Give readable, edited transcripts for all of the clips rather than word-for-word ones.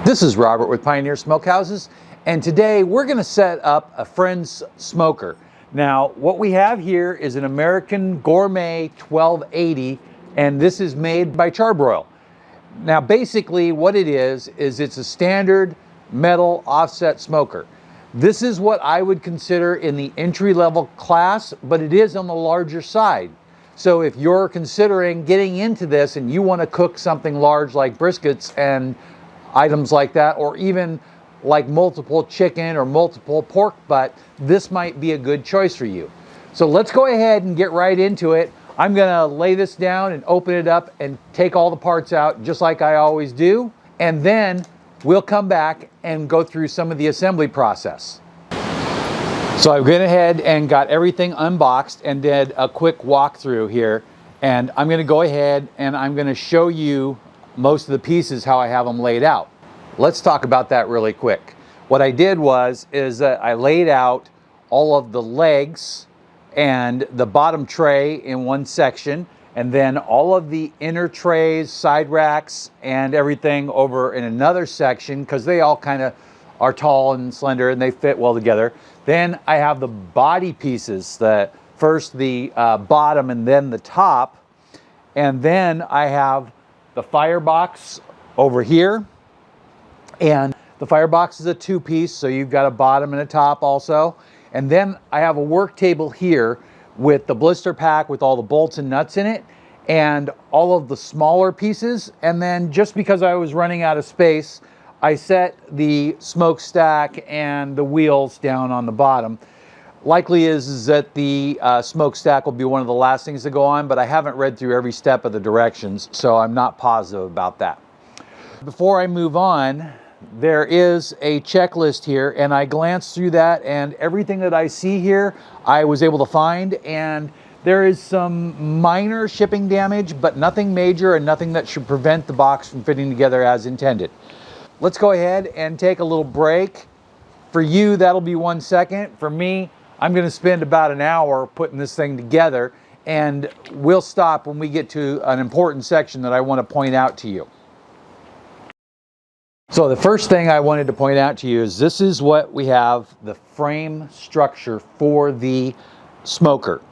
This is Robert with Pioneer Smokehouses, and today we're going to set up a friend's smoker. Now, what we have here is an American Gourmet 1280, and this is made by Char-Broil. Now, basically what it is it's a standard metal offset smoker. This is what I would consider in the entry-level class, but it is on the larger side. So if you're considering getting into this and you want to cook something large like briskets and items like that, or even like multiple chicken or multiple pork butt, this might be a good choice for you. So let's go ahead and get right into it. I'm gonna lay this down and open it up and take all the parts out just like I always do, and then we'll come back and go through some of the assembly process. So I went ahead and got everything unboxed and did a quick walkthrough here, and I'm gonna go ahead and I'm gonna show you most of the pieces, how I have them laid out. Let's talk about that really quick. What I did is that I laid out all of the legs and the bottom tray in one section, and then all of the inner trays, side racks, and everything over in another section, because they all kind of are tall and slender and they fit well together. Then I have the body pieces, first the bottom and then the top, and then I have the firebox over here, and the firebox is a two-piece, so you've got a bottom and a top also. And then I have a work table here with the blister pack with all the bolts and nuts in it and all of the smaller pieces. And then just because I was running out of space, I set the smokestack and the wheels down on the bottom. Likely is that the smokestack will be one of the last things to go on, but I haven't read through every step of the directions, so I'm not positive about that. Before I move on, there is a checklist here, and I glanced through that, and everything that I see here I was able to find, and there is some minor shipping damage, but nothing major and nothing that should prevent the box from fitting together as intended. Let's go ahead and take a little break. For you, that'll be 1 second. For me, I'm going to spend about an hour putting this thing together, and we'll stop when we get to an important section that I want to point out to you. So the first thing I wanted to point out to you is this is what we have, the frame structure for the smoker.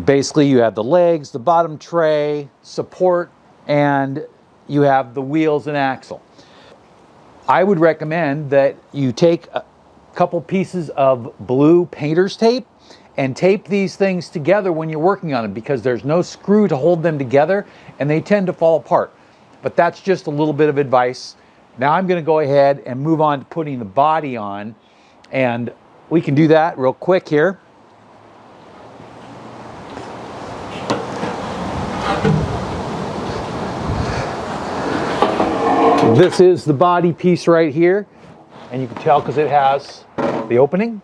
Basically, you have the legs, the bottom tray, support, and you have the wheels and axle. I would recommend that you take a couple pieces of blue painter's tape and tape these things together when you're working on them, because there's no screw to hold them together and they tend to fall apart. But that's just a little bit of advice. Now I'm going to go ahead and move on to putting the body on, and we can do that real quick here. This is the body piece right here, and you can tell because it has the opening.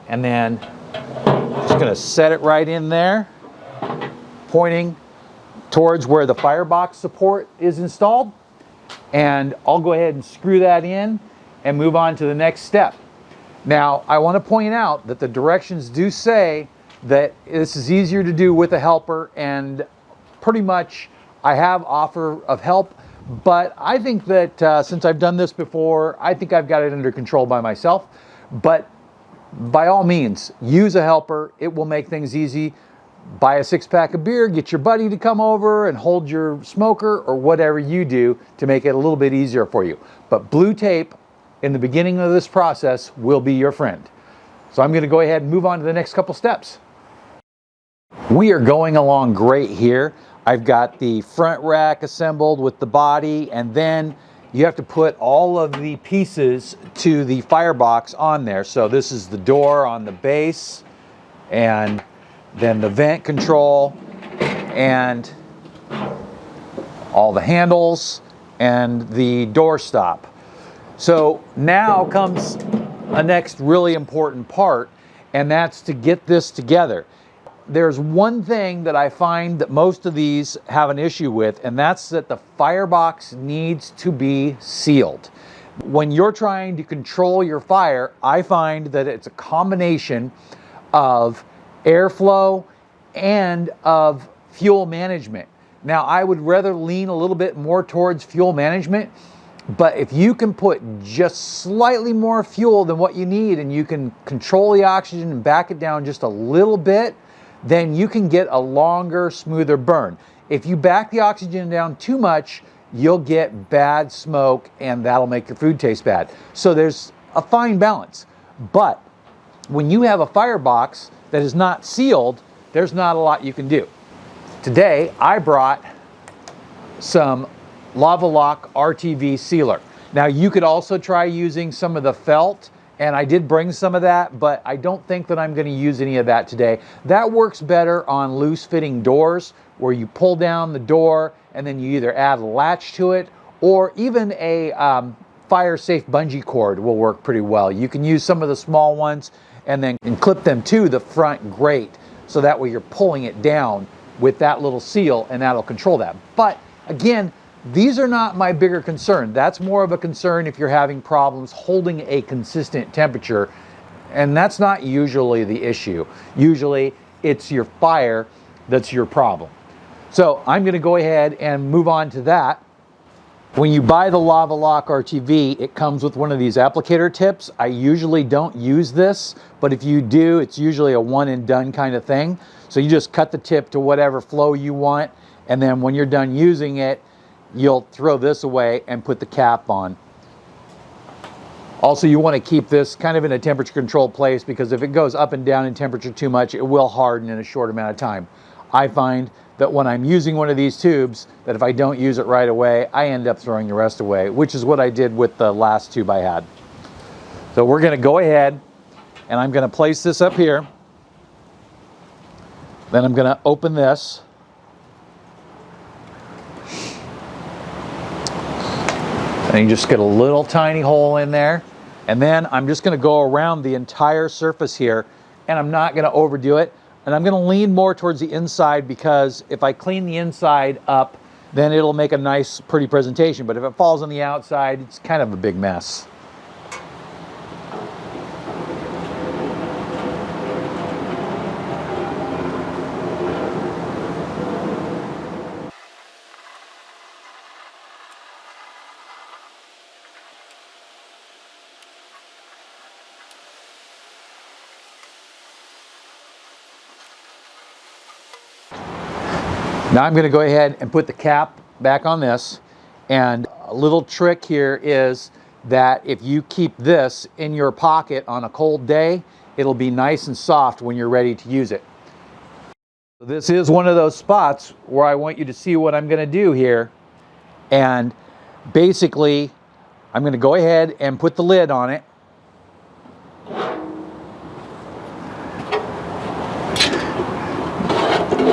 And then just going to set it right in there, pointing towards where the firebox support is installed. And I'll go ahead and screw that in and move on to the next step. Now, I want to point out that the directions do say that this is easier to do with a helper, and pretty much I have offer of help, but I think that since I've done this before, I think I've got it under control by myself. But by all means, use a helper. It will make things easy. Buy a 6-pack of beer, get your buddy to come over and hold your smoker, or whatever you do to make it a little bit easier for you. But blue tape in the beginning of this process will be your friend. So I'm going to go ahead and move on to the next couple steps. We are going along great here. I've got the front rack assembled with the body, and then you have to put all of the pieces to the firebox on there. So this is the door on the base, and then the vent control, and all the handles, and the door stop. So now comes a next really important part, and that's to get this together. There's one thing that I find that most of these have an issue with, and that's that the firebox needs to be sealed. When you're trying to control your fire, I find that it's a combination of airflow and of fuel management. Now, I would rather lean a little bit more towards fuel management, But if you can put just slightly more fuel than what you need and you can control the oxygen and back it down just a little bit, then you can get a longer, smoother burn. If you back the oxygen down too much, you'll get bad smoke and that'll make your food taste bad. So there's a fine balance. But when you have a firebox that is not sealed, there's not a lot you can do. Today, I brought some Lava Lock RTV sealer. Now you could also try using some of the felt, and I did bring some of that, but I don't think that I'm going to use any of that today. That works better on loose fitting doors where you pull down the door and then you either add a latch to it, or even a fire safe bungee cord will work pretty well. You can use some of the small ones and then clip them to the front grate, so that way you're pulling it down with that little seal and that'll control that. But again, these are not my bigger concern. That's more of a concern if you're having problems holding a consistent temperature, and that's not usually the issue. Usually it's your fire that's your problem. So I'm going to go ahead and move on to that. When you buy the Lava Lock RTV, it comes with one of these applicator tips. I usually don't use this, but if you do, it's usually a one and done kind of thing. So you just cut the tip to whatever flow you want, and then when you're done using it, you'll throw this away and put the cap on. Also, you want to keep this kind of in a temperature controlled place, because if it goes up and down in temperature too much, it will harden in a short amount of time. I find that when I'm using one of these tubes, that if I don't use it right away, I end up throwing the rest away, which is what I did with the last tube I had. So we're going to go ahead and I'm going to place this up here. Then I'm going to open this. And you just get a little tiny hole in there. And then I'm just going to go around the entire surface here, and I'm not going to overdo it. And I'm going to lean more towards the inside, because if I clean the inside up, then it'll make a nice, pretty presentation. But if it falls on the outside, it's kind of a big mess. Now I'm going to go ahead and put the cap back on this, and a little trick here is that if you keep this in your pocket on a cold day, it'll be nice and soft when you're ready to use it. So this is one of those spots where I want you to see what I'm going to do here, and basically I'm going to go ahead and put the lid on it.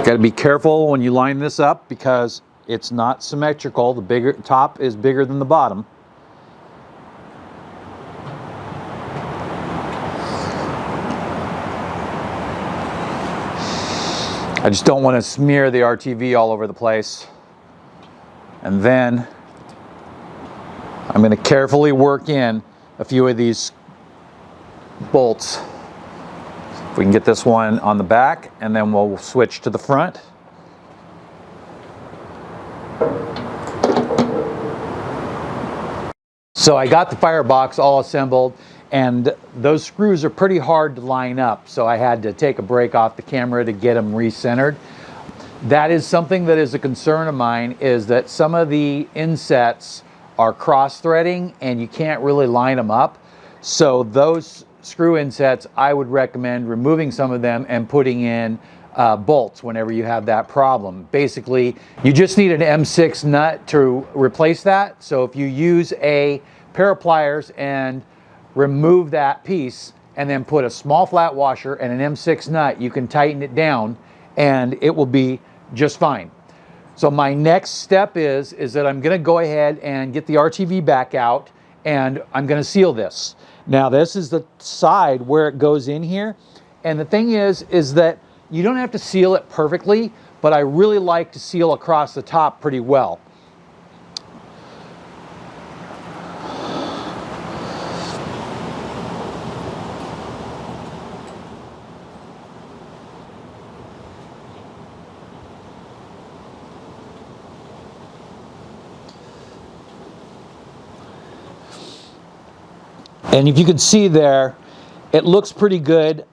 Got to be careful when you line this up, because it's not symmetrical. The bigger top is bigger than the bottom. I just don't want to smear the RTV all over the place. And then I'm going to carefully work in a few of these bolts. We can get this one on the back, and then we'll switch to the front. So I got the firebox all assembled, and those screws are pretty hard to line up, so I had to take a break off the camera to get them recentered. That is something that is a concern of mine, is that some of the insets are cross-threading and you can't really line them up. So those screw insets, I would recommend removing some of them and putting in bolts whenever you have that problem. Basically, you just need an M6 nut to replace that. So if you use a pair of pliers and remove that piece and then put a small flat washer and an M6 nut, you can tighten it down and it will be just fine. So my next step is that I'm going to go ahead and get the RTV back out, and I'm going to seal this. Now this is the side where it goes in here, and the thing is that you don't have to seal it perfectly, but I really like to seal across the top pretty well. And if you can see there, it looks pretty good.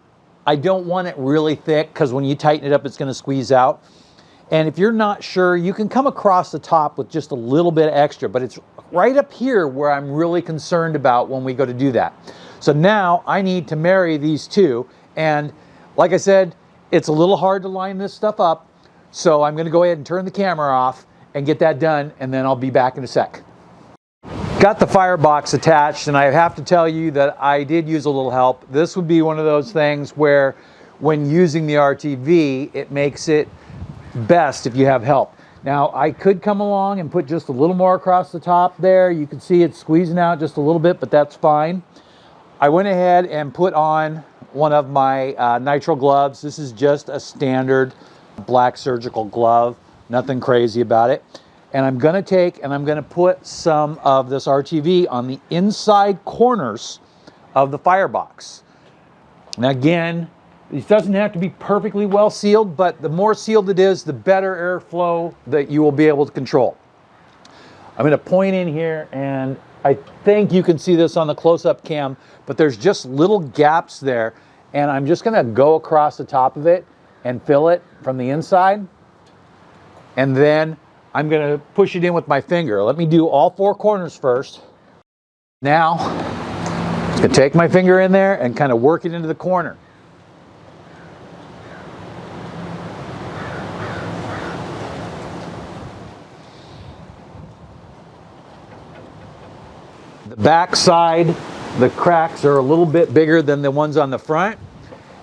I don't want it really thick because when you tighten it up, it's going to squeeze out. And if you're not sure, you can come across the top with just a little bit extra, but it's right up here where I'm really concerned about when we go to do that. So now I need to marry these two. And like I said, it's a little hard to line this stuff up. So I'm going to go ahead and turn the camera off and get that done, and then I'll be back in a sec. Got the firebox attached, and I have to tell you that I did use a little help. This would be one of those things where when using the RTV, it makes it best if you have help. Now, I could come along and put just a little more across the top there. You can see it's squeezing out just a little bit, but that's fine. I went ahead and put on one of my nitrile gloves. This is just a standard black surgical glove, nothing crazy about it. And I'm gonna take and I'm gonna put some of this RTV on the inside corners of the firebox. Now again, it doesn't have to be perfectly well sealed, but the more sealed it is, the better airflow that you will be able to control. I'm going to point in here, and I think you can see this on the close-up cam, but there's just little gaps there, and I'm just going to go across the top of it and fill it from the inside, and then I'm going to push it in with my finger. Let me do all four corners first. Now, I'm just going to take my finger in there and kind of work it into the corner. The back side, the cracks are a little bit bigger than the ones on the front.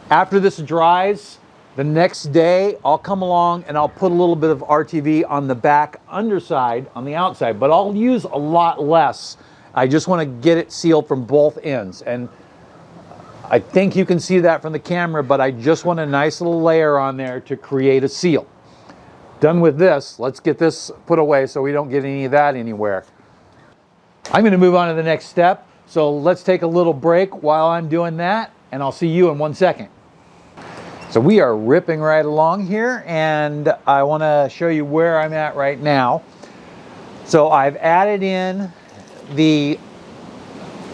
After this dries, the next day I'll come along and I'll put a little bit of RTV on the back underside, on the outside, but I'll use a lot less. I just want to get it sealed from both ends. And I think you can see that from the camera, but I just want a nice little layer on there to create a seal. Done with this, let's get this put away so we don't get any of that anywhere. I'm going to move on to the next step, so let's take a little break while I'm doing that, and I'll see you in 1 second. So we are ripping right along here, and I want to show you where I'm at right now. So I've added in the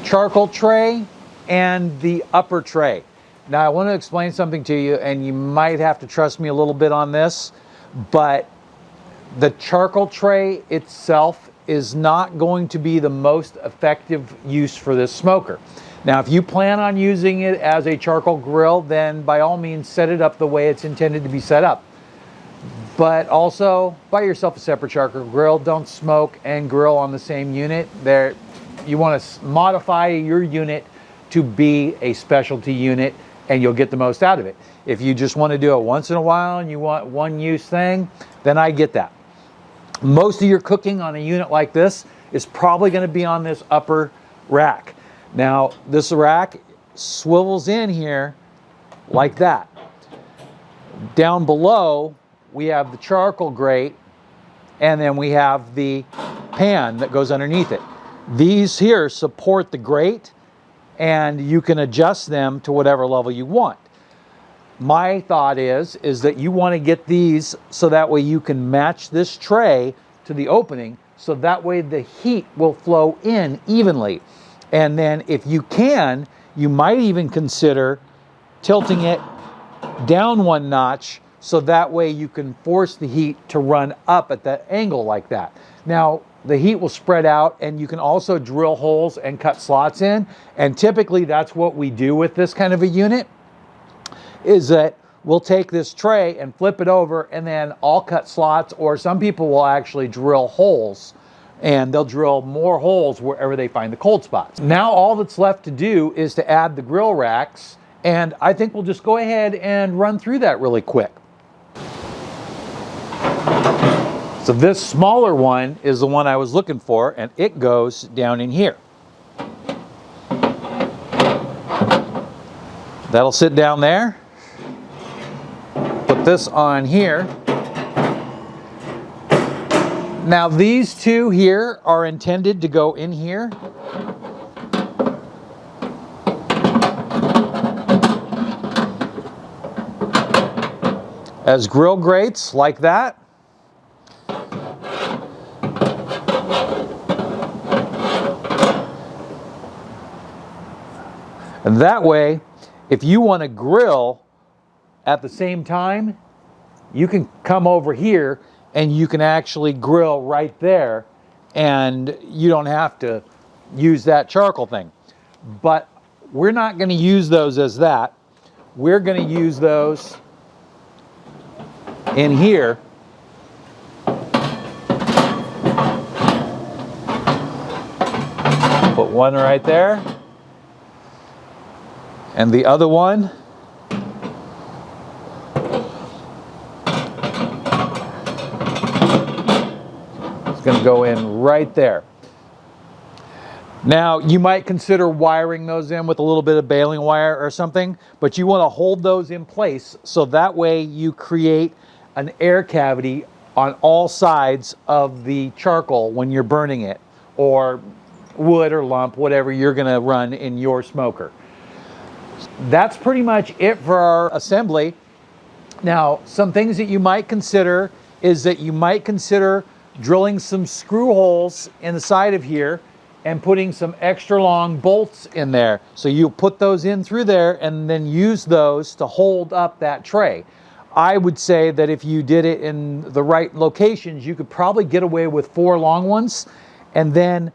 charcoal tray and the upper tray. Now I want to explain something to you, and you might have to trust me a little bit on this, but the charcoal tray itself is not going to be the most effective use for this smoker. Now, if you plan on using it as a charcoal grill, then by all means set it up the way it's intended to be set up. But also, buy yourself a separate charcoal grill. Don't smoke and grill on the same unit. You want to modify your unit to be a specialty unit, and you'll get the most out of it. If you just want to do it once in a while and you want one use thing, then I get that. Most of your cooking on a unit like this is probably going to be on this upper rack. Now, this rack swivels in here like that. Down below, we have the charcoal grate, and then we have the pan that goes underneath it. These here support the grate, and you can adjust them to whatever level you want. My thought is that you want to get these so that way you can match this tray to the opening, so that way the heat will flow in evenly. And then if you can, you might even consider tilting it down one notch so that way you can force the heat to run up at that angle like that. Now, the heat will spread out, and you can also drill holes and cut slots in, and typically that's what we do with this kind of a unit. Is that we'll take this tray and flip it over, and then I'll cut slots, or some people will actually drill holes, and they'll drill more holes wherever they find the cold spots. Now all that's left to do is to add the grill racks, and I think we'll just go ahead and run through that really quick. So this smaller one is the one I was looking for, and it goes down in here. That'll sit down there. Put this on here. Now these two here are intended to go in here. As grill grates like that. And that way, if you want to grill at the same time, you can come over here and you can actually grill right there, and you don't have to use that charcoal thing. But we're not going to use those as that. We're going to use those in here. Put one right there, and the other one is going to go in right there. Now, you might consider wiring those in with a little bit of baling wire or something, but you want to hold those in place so that way you create an air cavity on all sides of the charcoal when you're burning it, or wood or lump, whatever you're going to run in your smoker. That's pretty much it for our assembly. Now, some things that you might consider is that you might consider drilling some screw holes in the side of here and putting some extra long bolts in there. So you put those in through there and then use those to hold up that tray. I would say that if you did it in the right locations, you could probably get away with 4 long ones, and then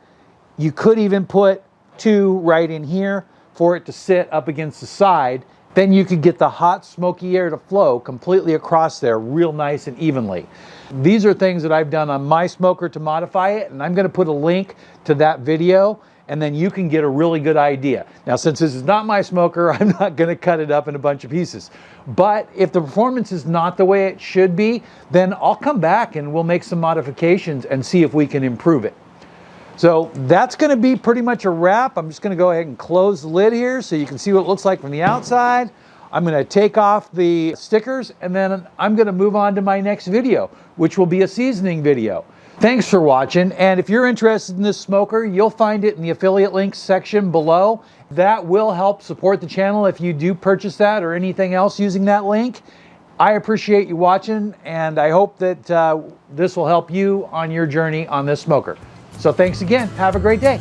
you could even put 2 right in here for it to sit up against the side. Then you could get the hot, smoky air to flow completely across there real nice and evenly. These are things that I've done on my smoker to modify it, and I'm going to put a link to that video, and then you can get a really good idea. Now, since this is not my smoker, I'm not going to cut it up in a bunch of pieces. But if the performance is not the way it should be, then I'll come back and we'll make some modifications and see if we can improve it. So that's going to be pretty much a wrap. I'm just going to go ahead and close the lid here so you can see what it looks like from the outside. I'm going to take off the stickers, and then I'm going to move on to my next video, which will be a seasoning video. Thanks for watching, and if you're interested in this smoker, you'll find it in the affiliate links section below. That will help support the channel if you do purchase that or anything else using that link. I appreciate you watching, and I hope that this will help you on your journey on this smoker. So thanks again. Have a great day.